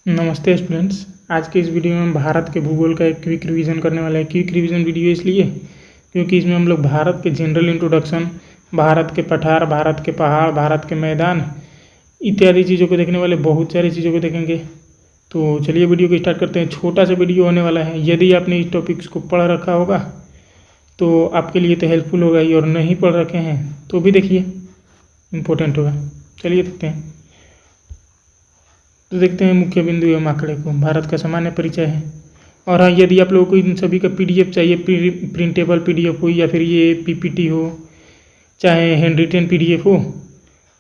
नमस्ते स्टूडेंट्स। आज के इस वीडियो में हम भारत के भूगोल का एक क्विक रिवीजन करने वाले हैं। क्विक रिवीजन वीडियो इसलिए क्योंकि इसमें हम लोग भारत के जनरल इंट्रोडक्शन, भारत के पठार, भारत के पहाड़, भारत के मैदान इत्यादि चीज़ों को देखने वाले, बहुत सारी चीज़ों को देखेंगे। तो चलिए वीडियो को स्टार्ट करते हैं। छोटा सा वीडियो होने वाला है। यदि आपने इस टॉपिक्स को पढ़ रखा होगा तो आपके लिए तो हेल्पफुल होगा ही, और नहीं पढ़ रखे हैं तो भी देखिए, इम्पोर्टेंट होगा। चलिए देखते हैं। तो देखते हैं मुख्य बिंदु एवं आंकड़े को। भारत का सामान्य परिचय है। और हाँ, यदि आप लोगों को इन सभी का पीडीएफ चाहिए, प्रिंटेबल पीडीएफ हो या फिर ये पीपीटी हो, चाहे हैंड रिटेन पीडीएफ हो,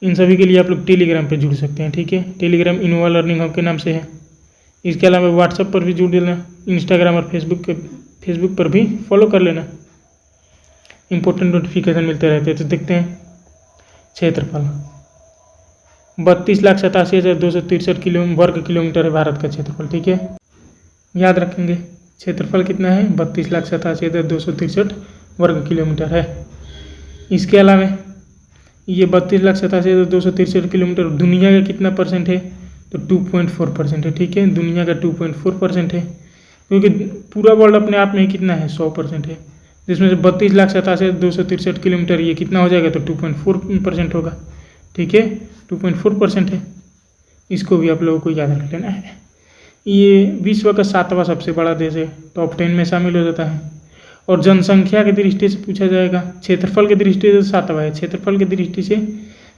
इन सभी के लिए आप लोग टेलीग्राम पे जुड़ सकते हैं। ठीक है, टेलीग्राम इनोवा लर्निंग हब के नाम से है। इसके अलावा व्हाट्सएप पर भी जुड़ लेना, इंस्टाग्राम और फेसबुक पर भी फॉलो कर लेना, इंपॉर्टेंट नोटिफिकेशन मिलते रहते हैं। तो देखते हैं। क्षेत्रफल 32,87,263 वर्ग किलोमीटर है भारत का क्षेत्रफल। ठीक है, याद रखेंगे क्षेत्रफल कितना है, 32,87,263 वर्ग किलोमीटर है। इसके अलावा ये 32,87,263 किलोमीटर दुनिया का कितना परसेंट है, तो 2.4% है। ठीक है, दुनिया का 2.4% है, क्योंकि पूरा वर्ल्ड अपने आप में ही कितना है, 100% है। जिसमें से 32,87,263 किलोमीटर ये कितना हो जाएगा, तो 2.4% होगा। ठीक है, 2.4% है। इसको भी आप लोगों को याद रख लेना है। ये विश्व का 7वां सबसे बड़ा देश है, टॉप 10 में शामिल हो जाता है। और जनसंख्या की दृष्टि से पूछा जाएगा, क्षेत्रफल की दृष्टि से 7वां है, क्षेत्रफल की दृष्टि से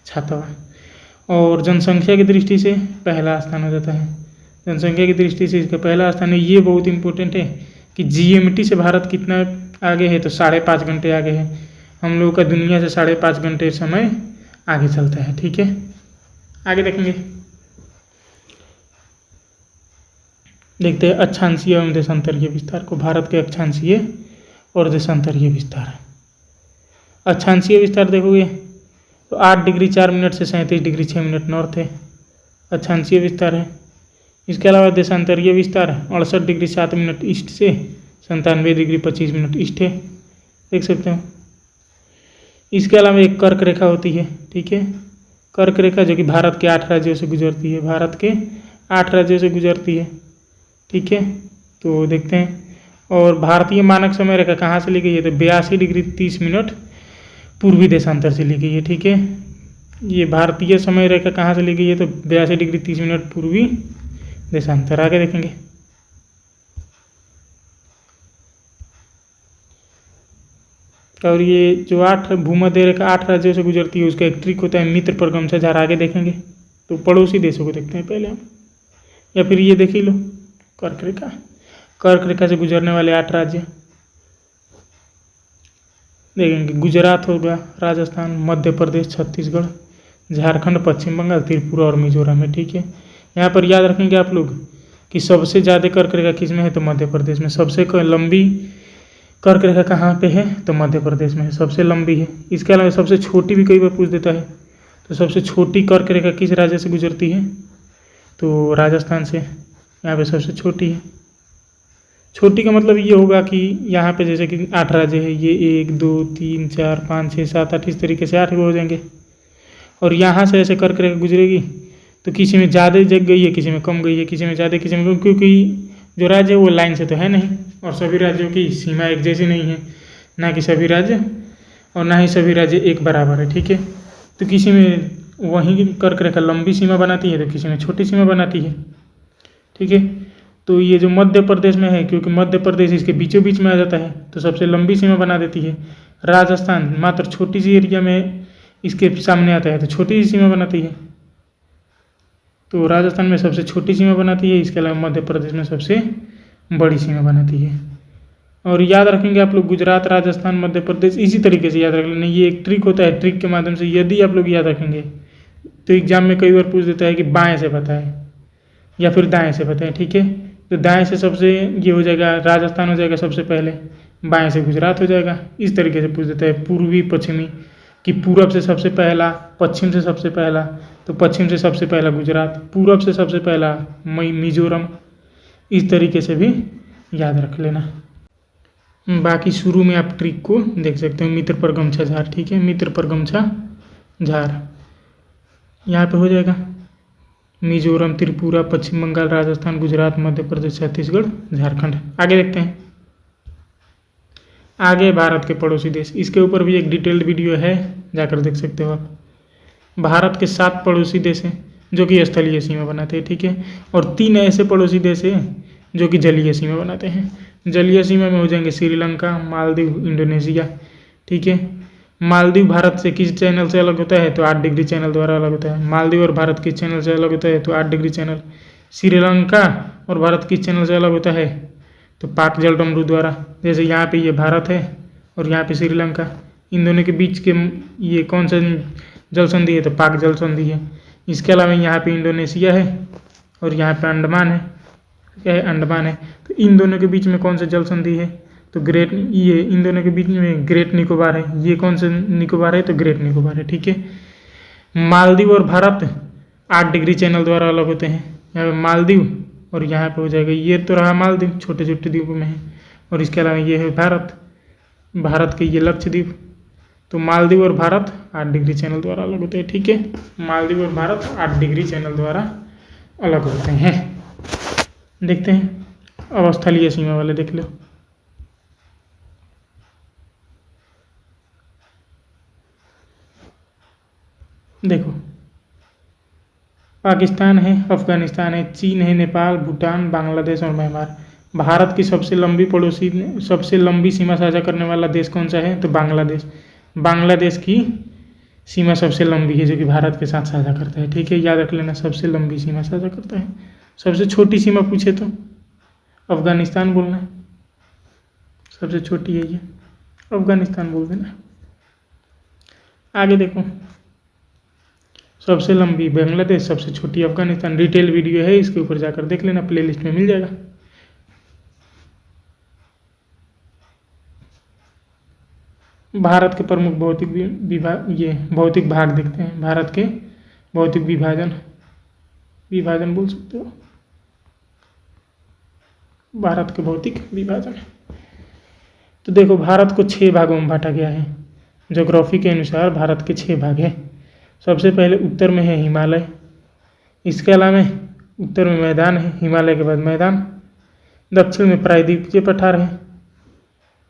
7वां, और जनसंख्या की दृष्टि से पहला स्थान हो जाता है। जनसंख्या की दृष्टि से इसका पहला स्थान है। ये बहुत इंपॉर्टेंट है कि जीएमटी से भारत कितना आगे है, तो 5.5 घंटे आगे है। हम लोगों का दुनिया से 5.5 घंटे समय आगे चलता है। ठीक है, आगे देखेंगे। देखते हैं अक्षांशीय एवं देशांतरीय विस्तार को। भारत के अक्षांशीय और देशांतरीय विस्तार। अक्षांशीय विस्तार देखोगे तो 8 डिग्री 4 मिनट से 37 डिग्री 6 मिनट नॉर्थ है, अक्षांशीय विस्तार है। इसके अलावा देशांतरीय विस्तार 68 डिग्री 7 मिनट ईस्ट से 97 डिग्री 25 मिनट ईस्ट है, देख सकते हो। इसके अलावा एक कर्क रेखा होती है। ठीक है, कर्क रेखा जो कि भारत के 8 राज्यों से गुजरती है, भारत के 8 राज्यों से गुजरती है। ठीक है, तो देखते हैं। और भारतीय मानक समय रेखा कहाँ से ली गई है, तो 82 डिग्री 30 मिनट पूर्वी देशांतर से ली गई है। ठीक है, ये भारतीय समय रेखा कहाँ से ली गई है, तो 82 डिग्री 30 मिनट पूर्वी देशांतर। आगे देखेंगे। और ये जो 8 भूमध्य रेखा 8 राज्यों से गुजरती है, उसका एक ट्रिक होता है मित्र परगम झार। आगे देखेंगे। तो पड़ोसी देशों को देखते हैं पहले हम, या फिर ये देख ही लो कर्क रेखा। कर्क रेखा से गुजरने वाले 8 राज्य देखेंगे। गुजरात होगा, राजस्थान, मध्य प्रदेश, छत्तीसगढ़, झारखंड, पश्चिम बंगाल, त्रिपुरा और मिजोरम है। ठीक है, यहाँ पर याद रखेंगे आप लोग कि सबसे ज़्यादा कर्क रेखा किस में है, तो मध्य प्रदेश में। सबसे लंबी कर्क रेखा कहाँ पे है, तो मध्य प्रदेश में है, सबसे लंबी है। इसके अलावा सबसे छोटी भी कई बार पूछ देता है, तो सबसे छोटी कर्क रेखा किस राज्य से गुजरती है, तो राजस्थान से। यहाँ पे सबसे छोटी है। छोटी का मतलब ये होगा कि यहाँ पे जैसे कि 8 राज्य है, ये 1 2 3 4 5 6 7 8 इस तरीके से 8 हो जाएंगे। और यहाँ से ऐसे कर्क रेखा गुजरेगी तो किसी में ज़्यादा जग गई है, किसी में कम गई है, किसी में ज़्यादा, किसी में कम, क्योंकि जो राज्य है वो लाइन से तो है नहीं, और सभी राज्यों की सीमा एक जैसी नहीं है, ना कि सभी राज्य और ना ही सभी राज्य एक बराबर है। ठीक है, तो किसी में वहीं कर्क रेखा लंबी सीमा बनाती है, तो किसी में छोटी सीमा बनाती है। ठीक है, तो ये जो मध्य प्रदेश में है, क्योंकि मध्य प्रदेश इसके बीचों बीच में आ जाता है, तो सबसे लंबी सीमा बना देती है। राजस्थान मात्र छोटी सी एरिया में इसके सामने आता है, तो छोटी सी सीमा बनाती है। तो राजस्थान में सबसे छोटी सीमा बनाती है, इसके अलावा मध्य प्रदेश में सबसे बड़ी सीमा बनाती है। और याद रखेंगे आप लोग, गुजरात, राजस्थान, मध्य प्रदेश इसी तरीके से याद रख लेना। ये एक ट्रिक होता है, ट्रिक के माध्यम से यदि आप लोग याद रखेंगे तो एग्जाम में कई बार पूछ देता है कि बाएं से बताएं या फिर दाएं से बताएं। ठीक है, तो दाएं से सबसे ये हो जाएगा, राजस्थान हो जाएगा सबसे पहले, बाएं से गुजरात हो जाएगा। इस तरीके से पूछ देता है। पूर्वी पश्चिमी, कि पूरब से सबसे पहला, पश्चिम से सबसे पहला, तो पश्चिम से सबसे पहला गुजरात, पूरब से सबसे पहला मिजोरम। इस तरीके से भी याद रख लेना। बाकी शुरू में आप ट्रिक को देख सकते हो, मित्र पर गमछा झार। ठीक है, मित्र पर गमछा झार यहाँ पे हो जाएगा। मिजोरम, त्रिपुरा, पश्चिम बंगाल, राजस्थान, गुजरात, मध्य प्रदेश, छत्तीसगढ़, झारखंड। आगे देखते हैं। आगे भारत के पड़ोसी देश, इसके ऊपर भी एक डिटेल्ड वीडियो है, जाकर देख सकते हो आप। भारत के 7 पड़ोसी देश हैं जो कि स्थलीय सीमा बनाते हैं, ठीक है। और 3 ऐसे पड़ोसी देश हैं जो कि जलीय सीमा बनाते हैं। जलीय सीमा में हो जाएंगे श्रीलंका, मालदीव, इंडोनेशिया, ठीक है। मालदीव भारत से किस चैनल से अलग होता है? तो 8 डिग्री चैनल द्वारा अलग होता है। मालदीव और भारत किस चैनल से अलग होता है? तो 8 डिग्री चैनल। श्रीलंका और भारत किस चैनल से अलग होता है? तो पाक जलडमरू द्वारा। जैसे यहाँ पे ये भारत है और यहाँ पे श्रीलंका, इन दोनों के बीच के ये कौन सा जल संधि है? तो पाक जल संधि है। इसके अलावा यहाँ पे इंडोनेशिया है और यहाँ पे अंडमान है, क्या है? अंडमान है। तो इन दोनों के बीच में कौन सा जल संधि है? तो ग्रेट, ये इन दोनों के बीच में ग्रेट निकोबार है। ये कौन सा निकोबार है? तो ग्रेट निकोबार है, ठीक है। मालदीव और भारत 8 डिग्री चैनल द्वारा अलग होते हैं। यहाँ पे मालदीव और यहाँ पे हो जाएगा, ये तो रहा मालदीव, छोटे छोटे द्वीपों में है। और इसके अलावा ये है भारत, भारत के ये लक्षद्वीप। तो मालदीव और भारत 8 डिग्री चैनल द्वारा अलग होते हैं, ठीक है। मालदीव और भारत 8 डिग्री चैनल द्वारा अलग होते हैं। देखते हैं, अब स्थलीय सीमा वाले देख लो। देखो, पाकिस्तान है, अफगानिस्तान है, चीन है, नेपाल, भूटान, बांग्लादेश और म्यांमार। भारत की सबसे लंबी पड़ोसी, सबसे लंबी सीमा साझा करने वाला देश कौन सा है? तो बांग्लादेश। बांग्लादेश की सीमा सबसे लंबी है जो कि भारत के साथ साझा करता है, ठीक है। याद रख लेना, सबसे लंबी सीमा साझा करता है। सबसे छोटी सीमा पूछे तो अफगानिस्तान बोलना है, सबसे छोटी है ये, अफगानिस्तान बोल देना। आगे देखो, सबसे लंबी बांग्लादेश, सबसे छोटी अफगानिस्तान। डिटेल वीडियो है, इसके ऊपर जाकर देख लेना, प्लेलिस्ट में मिल जाएगा। भारत के प्रमुख भौतिक विभाग, ये भौतिक भाग देखते हैं। भारत के भौतिक विभाजन, विभाजन बोल सकते हो, भारत के भौतिक विभाजन। तो देखो, भारत को 6 भागों में बांटा गया है। ज्योग्राफी के अनुसार भारत के 6 भाग हैं। सबसे पहले उत्तर में है हिमालय, इसके अलावा उत्तर में मैदान है, हिमालय के बाद मैदान। दक्षिण में प्रायद्वीपीय पठार है,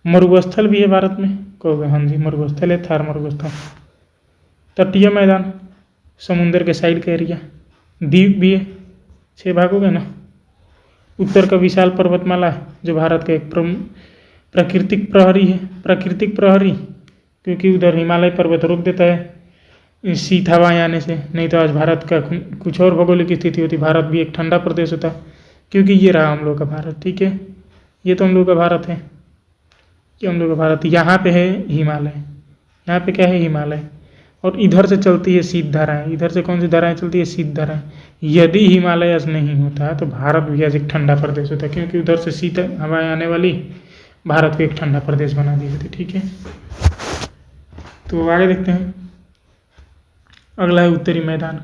मरुस्थल भी है भारत में, कहोगे हाँ जी मरुस्थल है, थार मरुस्थल। तटीय मैदान, समुद्र के साइड का एरिया, द्वीप भी है। 6 भाग हो गए ना। उत्तर का विशाल पर्वतमाला जो भारत का एक प्राकृतिक प्रहरी है। प्राकृतिक प्रहरी क्योंकि उधर हिमालय पर्वत रोक देता है शीत हवाएं आने से, नहीं तो आज भारत का कुछ और भौगोलिक स्थिति होती। भारत भी एक ठंडा प्रदेश होता, क्योंकि ये रहा हम लोग का भारत, ठीक है। ये तो हम लोग का भारत है, ये हम लोग का भारत। यहाँ पे है हिमालय, यहाँ पे क्या है? हिमालय। और इधर से चलती है शीत धाराएं। इधर से कौन सी धाराएं चलती है? शीत धाराएं। यदि हिमालय नहीं होता तो भारत भी आज एक ठंडा प्रदेश होता, क्योंकि उधर से शीत हवाएं आने वाली भारत को एक ठंडा प्रदेश बना दी होती, ठीक है। तो आगे देखते हैं। अगला है उत्तरी मैदान।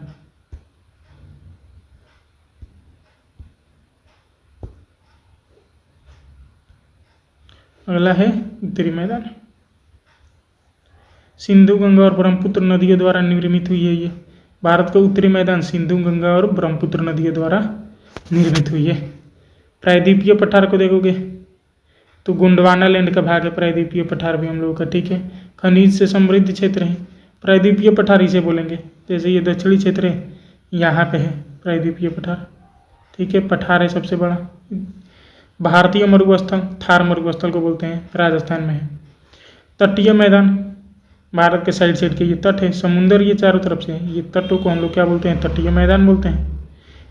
अगला है उत्तरी मैदान। सिंधु, गंगा और ब्रह्मपुत्र नदियों द्वारा निर्मित हुई है ये। भारत का उत्तरी मैदान सिंधु, गंगा और ब्रह्मपुत्र नदियों द्वारा निर्मित हुई है। प्रायद्वीपीय पठार को देखोगे तो गोंडवाना लैंड का भाग है प्रायद्वीपीय पठार भी हम लोगों का, ठीक है। खनिज से समृद्ध क्षेत्र है, प्रायद्वीपीय पठार इसे बोलेंगे। जैसे ये दक्षिणी क्षेत्र है, यहाँ पे है प्रायद्वीपीय पठार, ठीक है। पठार है सबसे बड़ा। भारतीय मरुस्थल, थार मरुस्थल को बोलते हैं, राजस्थान में है। तटीय मैदान, भारत के साइड साइड के ये तट है, समुंदर ये चारों तरफ से है, ये तटों को हम लोग क्या बोलते हैं? तटीय मैदान बोलते हैं।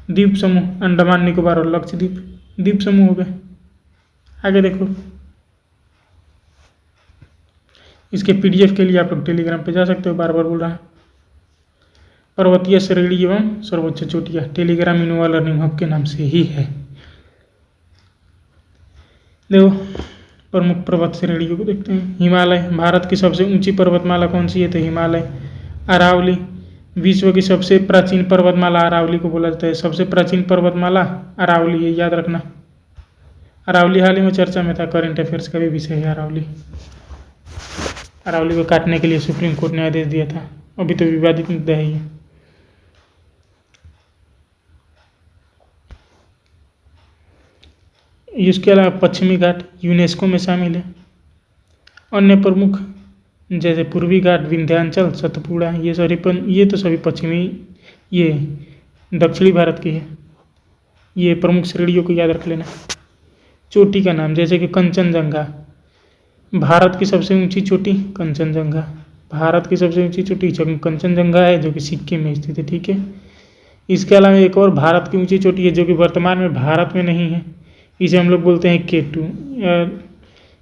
द्वीप समूह, अंडमान निकोबार और लक्षद्वीप द्वीप समूह हो गए। आगे देखो, इसके PDF के लिए आप लोग टेलीग्राम पे जा सकते हो, बार बार बोल रहा है। पर्वतीय श्रेणी एवं सर्वोच्च चोटियाँ, टेलीग्राम इनोवा लर्निंग हब के नाम से ही है। देखो, प्रमुख पर्वत श्रेणियों को देखते हैं। हिमालय, भारत की सबसे ऊंची पर्वतमाला कौन सी है? तो हिमालय। अरावली, विश्व की सबसे प्राचीन पर्वतमाला अरावली को बोला जाता है। सबसे प्राचीन पर्वतमाला अरावली है, याद रखना। अरावली हाल ही में चर्चा में था, करंट अफेयर्स का भी विषय है अरावली। अरावली को काटने के लिए सुप्रीम कोर्ट ने आदेश दिया था, अभी तो विवादित मुद्दा है ये। इसके अलावा पश्चिमी घाट यूनेस्को में शामिल है। अन्य प्रमुख जैसे पूर्वी घाट, विंध्याचल, सतपुड़ा, ये तो सभी पश्चिमी, ये दक्षिणी भारत की है। ये प्रमुख श्रेणियों को याद रख लेना। चोटी का नाम जैसे कि कंचनजंगा, भारत की सबसे ऊंची चोटी कंचनजंगा, भारत की सबसे ऊंची चोटी कंचनजंगा है जो कि सिक्किम में स्थित है। ठीक है। इसके अलावा एक और भारत की ऊंची चोटी है जो कि वर्तमान में भारत में नहीं है, इसे हम लोग बोलते हैं केटू,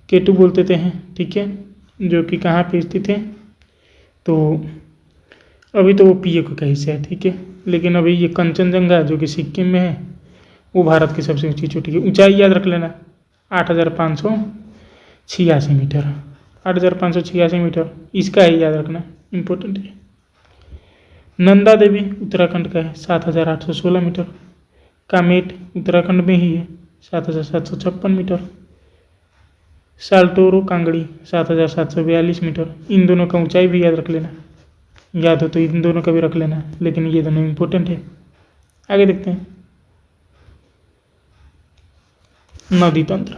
केटू बोलते थे हैं। ठीक है। जो कि कहाँ पे स्थित है, तो अभी तो वो पीओके का हिस्सा है। ठीक है। लेकिन अभी ये कंचनजंगा जो कि सिक्किम में है वो भारत की सबसे ऊंची चोटी है। ऊंचाई याद रख लेना 8,586 मीटर, 8,586 मीटर, इसका ही याद रखना, इम्पोर्टेंट है। नंदा देवी उत्तराखंड का है 7,816 मीटर। कामेट उत्तराखंड में ही है 7,756 मीटर। साल्टोरो कांगड़ी 7,742 मीटर। इन दोनों का ऊंचाई भी याद रख लेना, याद हो तो इन दोनों का भी रख लेना, लेकिन ये दोनों इम्पोर्टेंट है। आगे देखते हैं। नदी तंत्र,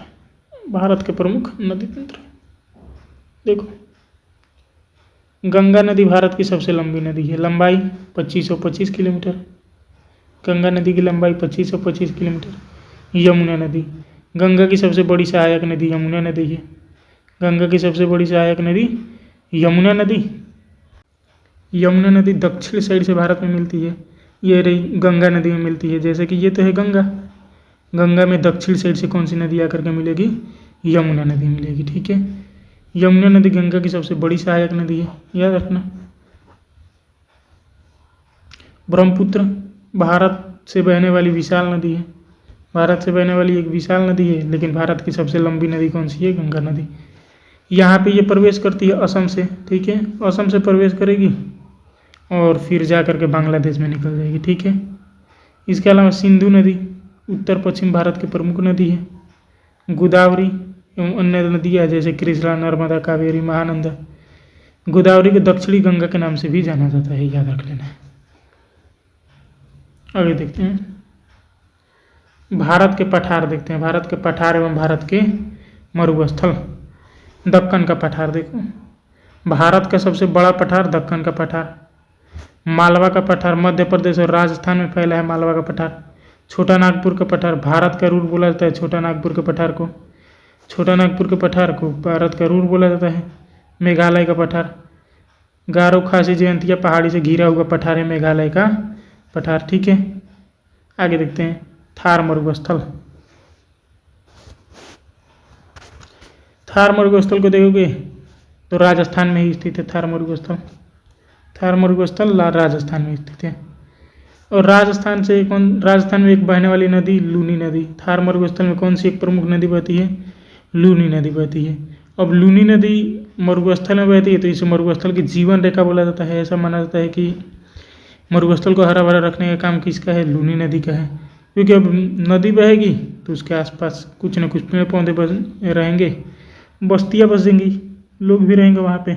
भारत के प्रमुख नदी तंत्र देखो, गंगा नदी भारत की सबसे लंबी नदी है, लंबाई 2525 किलोमीटर। गंगा नदी की लंबाई 2525 किलोमीटर। यमुना नदी, गंगा की सबसे बड़ी सहायक नदी यमुना नदी है। गंगा की सबसे बड़ी सहायक नदी यमुना नदी। यमुना नदी दक्षिण साइड से भारत में मिलती है, ये रही गंगा नदी में मिलती है। जैसे कि ये तो है गंगा, गंगा में दक्षिण साइड से कौन सी नदी आकर के मिलेगी, यमुना नदी मिलेगी। ठीक है। यमुना नदी गंगा की सबसे बड़ी सहायक नदी है, याद रखना। ब्रह्मपुत्र भारत से बहने वाली विशाल नदी है, भारत से बहने वाली एक विशाल नदी है, लेकिन भारत की सबसे लंबी नदी कौन सी है, गंगा नदी। यहाँ पे ये प्रवेश करती है असम से। ठीक है। असम से प्रवेश करेगी और फिर जा करके बांग्लादेश में निकल जाएगी। ठीक है। इसके अलावा सिंधु नदी उत्तर पश्चिम भारत की प्रमुख नदी है। गोदावरी एवं अन्य नदियाँ जैसे कृष्णा, नर्मदा, कावेरी, महानंदा। गोदावरी को दक्षिणी गंगा के नाम से भी जाना जाता है, याद रख लेना। आगे देखते हैं। भारत के पठार देखते हैं, भारत के पठार एवं भारत के मरुस्थल। दक्कन का पठार देखो, भारत का सबसे बड़ा पठार दक्कन का पठार। मालवा का पठार मध्य प्रदेश और राजस्थान में फैला है, मालवा का पठार। छोटा नागपुर का पठार, भारत का रूर बोला जाता है छोटा नागपुर के पठार को, छोटा नागपुर के पठार को भारत का रूर बोला जाता है। मेघालय का पठार, गारो खासी जयंतिया पहाड़ी से घिरा हुआ पठार है मेघालय का पठार। ठीक है। आगे देखते हैं। थार मरुस्थल, थार मरुस्थल को देखोगे तो राजस्थान में ही स्थित है। थार मरुस्थल, थार मरुस्थल राजस्थान में स्थित है। और राजस्थान में एक बहने वाली नदी लूनी नदी। थार मरुस्थल में कौन सी एक प्रमुख नदी बहती है, लूनी नदी बहती है। अब लूनी नदी मरुस्थल में बहती है तो इसे मरुस्थल की जीवन रेखा बोला जाता है। ऐसा माना जाता है कि मरुस्थल को हरा भरा रखने का काम किसका है, लूनी नदी का है। क्योंकि अब नदी बहेगी तो उसके आसपास कुछ न कुछ पेड़ पौधे रहेंगे, बस्तियाँ बसेंगी, लोग भी रहेंगे वहाँ पे।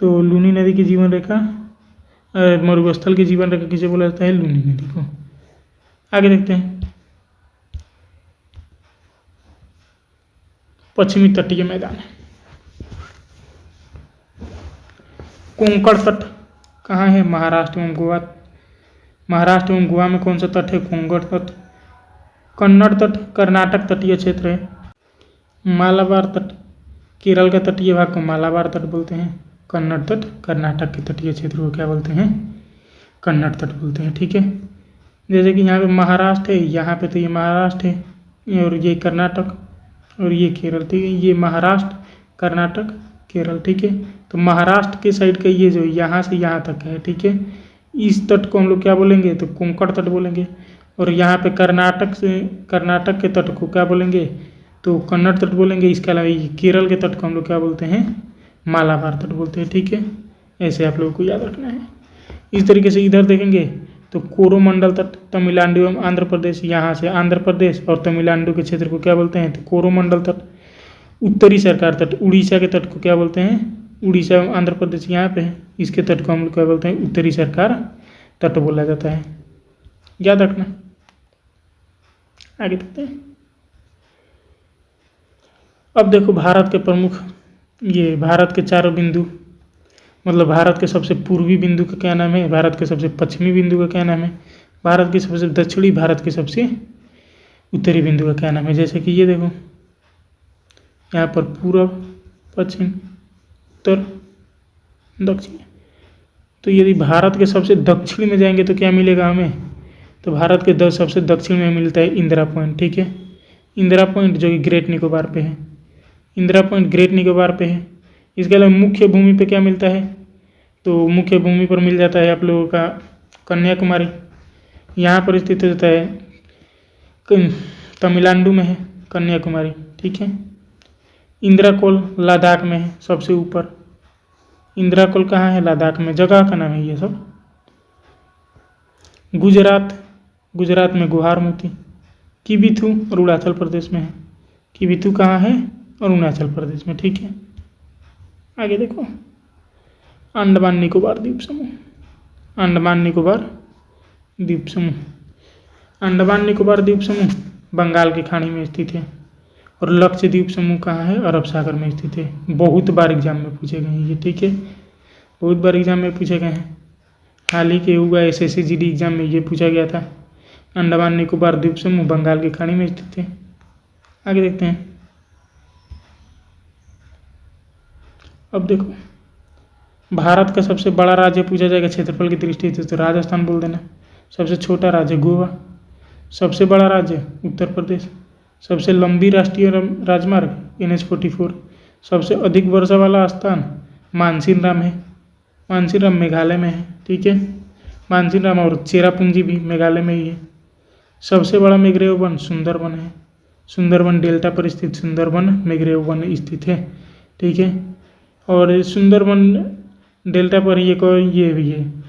तो लूनी नदी की जीवन रेखा, मरुस्थल की जीवन रेखा किसे बोला जाता है, लूनी नदी को। आगे देखते हैं। पश्चिमी तटीय मैदान, कोंकण तट कहाँ है, महाराष्ट्र एवं गोवा। महाराष्ट्र एवं गोवा में कौन सा तट है, कोंकण तट। कन्नड़ तट कर्नाटक तटीय क्षेत्र है। मालाबार तट केरल का तटीय भाग को मालाबार तट बोलते हैं। कन्नड़ तट कर्नाटक के तटीय क्षेत्र को क्या बोलते हैं, कन्नड़ तट बोलते हैं। ठीक है। जैसे कि यहाँ पे महाराष्ट्र है, यहाँ पे तो ये महाराष्ट्र है और ये कर्नाटक और ये केरल। ठीक है। ये महाराष्ट्र, कर्नाटक, केरल। ठीक है। तो महाराष्ट्र के साइड का ये जो यहाँ से यहाँ तक है, ठीक है, इस तट को हम लोग क्या बोलेंगे, तो कोंकण तट बोलेंगे। और यहाँ पे कर्नाटक के तट को क्या बोलेंगे, तो कन्नड़ तट बोलेंगे। इसके अलावा ये केरल के तट को हम लोग क्या बोलते हैं, मालाबार तट बोलते हैं। ठीक है। ऐसे आप लोगों को याद रखना है। इस तरीके से इधर देखेंगे तो कोरोमंडल तट तमिलनाडु एवं आंध्र प्रदेश, यहाँ से आंध्र प्रदेश और तमिलनाडु के क्षेत्र को क्या बोलते हैं, तो कोरोमंडल तट। उत्तरी सरकार तट उड़ीसा के तट को क्या बोलते हैं, उड़ीसा एवं आंध्र प्रदेश यहाँ पे है, इसके तट को हम लोग क्या बोलते हैं, उत्तरी सरकार तट बोला जाता है, याद रखना। आगे देखते हैं। अब देखो भारत के प्रमुख, ये भारत के चारों बिंदु, मतलब भारत के सबसे पूर्वी बिंदु का क्या नाम है, भारत के सबसे पश्चिमी बिंदु का क्या नाम है, भारत की सबसे दक्षिणी, भारत के सबसे उत्तरी बिंदु का क्या नाम है। जैसे कि ये देखो यहाँ पर पूर्व, पश्चिम, उत्तर, दक्षिण। तो यदि भारत के सबसे दक्षिण में जाएंगे तो क्या मिलेगा हमें, तो भारत के सबसे दक्षिण में मिलता है इंदिरा पॉइंट। ठीक है, इंदिरा पॉइंट जो कि ग्रेट निकोबार पे है, इंदिरा पॉइंट ग्रेट निकोबार पे है। इसके अलावा मुख्य भूमि पे क्या मिलता है, तो मुख्य भूमि पर मिल जाता है आप लोगों का कन्याकुमारी, यहाँ पर स्थित होता है, तमिलनाडु में है कन्याकुमारी। ठीक है, इंदिरा कोल लद्दाख में है सबसे ऊपर, इंदिरा कोल कहाँ है, लद्दाख में, जगह का नाम है ये सब। गुजरात, गुजरात में गुहार मोती, किबिथु अरुणाचल प्रदेश में है, किबिथु कहाँ है, अरुणाचल प्रदेश में। ठीक है, आगे देखो अंडमान निकोबार द्वीप समूह, अंडमान निकोबार द्वीप समूह, अंडमान निकोबार द्वीप समूह बंगाल की खाड़ी में स्थित है। और लक्षद्वीप समूह कहाँ है, अरब सागर में स्थित है। बहुत बार एग्जाम में पूछे गए हैं ये। ठीक है, बहुत बार एग्जाम में पूछे गए हैं। हाल ही के हुआ SSC GD एग्जाम में ये पूछा गया था। अंडमान निकोबार द्वीप समूह बंगाल की खाड़ी में स्थित है। आगे देखते हैं। अब देखो भारत का सबसे बड़ा राज्य पूछा जाएगा क्षेत्रफल की दृष्टि से तो राजस्थान बोल देना। सबसे छोटा राज्य गोवा, सबसे बड़ा राज्य उत्तर प्रदेश, सबसे लंबी राष्ट्रीय राजमार्ग NH-44, सबसे अधिक वर्षा वाला स्थान मानसिनराम है, मानसिनराम मेघालय में है। ठीक है, मानसिनराम और चेरापूंजी भी मेघालय में ही है। सबसे बड़ा मैंग्रोव वन सुंदरबन है, सुंदरबन डेल्टा पर स्थित सुंदरबन मैंग्रोव वन स्थित है। ठीक है, और सुंदरबन डेल्टा पर ये भी है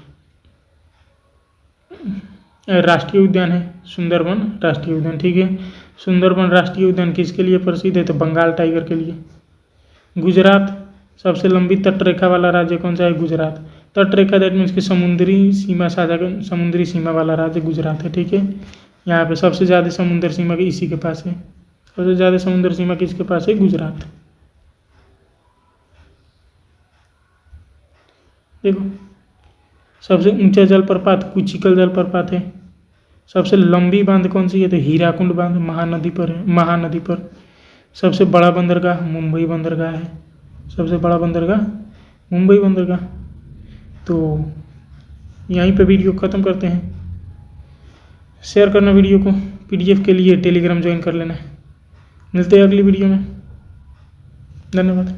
राष्ट्रीय उद्यान है, सुंदरबन राष्ट्रीय उद्यान। ठीक है, सुंदरबन राष्ट्रीय उद्यान किसके लिए प्रसिद्ध है, तो बंगाल टाइगर के लिए। गुजरात सबसे लंबी तटरेखा वाला राज्य कौन सा है, गुजरात। तटरेखा दैट मीन्स कि समुद्री सीमा साझा, समुद्री सीमा वाला राज्य गुजरात है। ठीक है, यहाँ पे सबसे ज़्यादा समुद्र सीमा इसी के पास है, सबसे ज़्यादा समुद्र सीमा किसके पास है, गुजरात। देखो सबसे ऊंचा जलप्रपात कुचिकल जलप्रपात है। सबसे लंबी बांध कौन सी है, तो हीराकुंड बांध महानदी पर है, महानदी पर। सबसे बड़ा बंदरगाह मुंबई बंदरगाह है, सबसे बड़ा बंदरगाह मुंबई बंदरगाह। तो यहीं पे वीडियो ख़त्म करते हैं। शेयर करना वीडियो को, PDF के लिए टेलीग्राम ज्वाइन कर लेना। मिलते हैं अगली वीडियो में, धन्यवाद।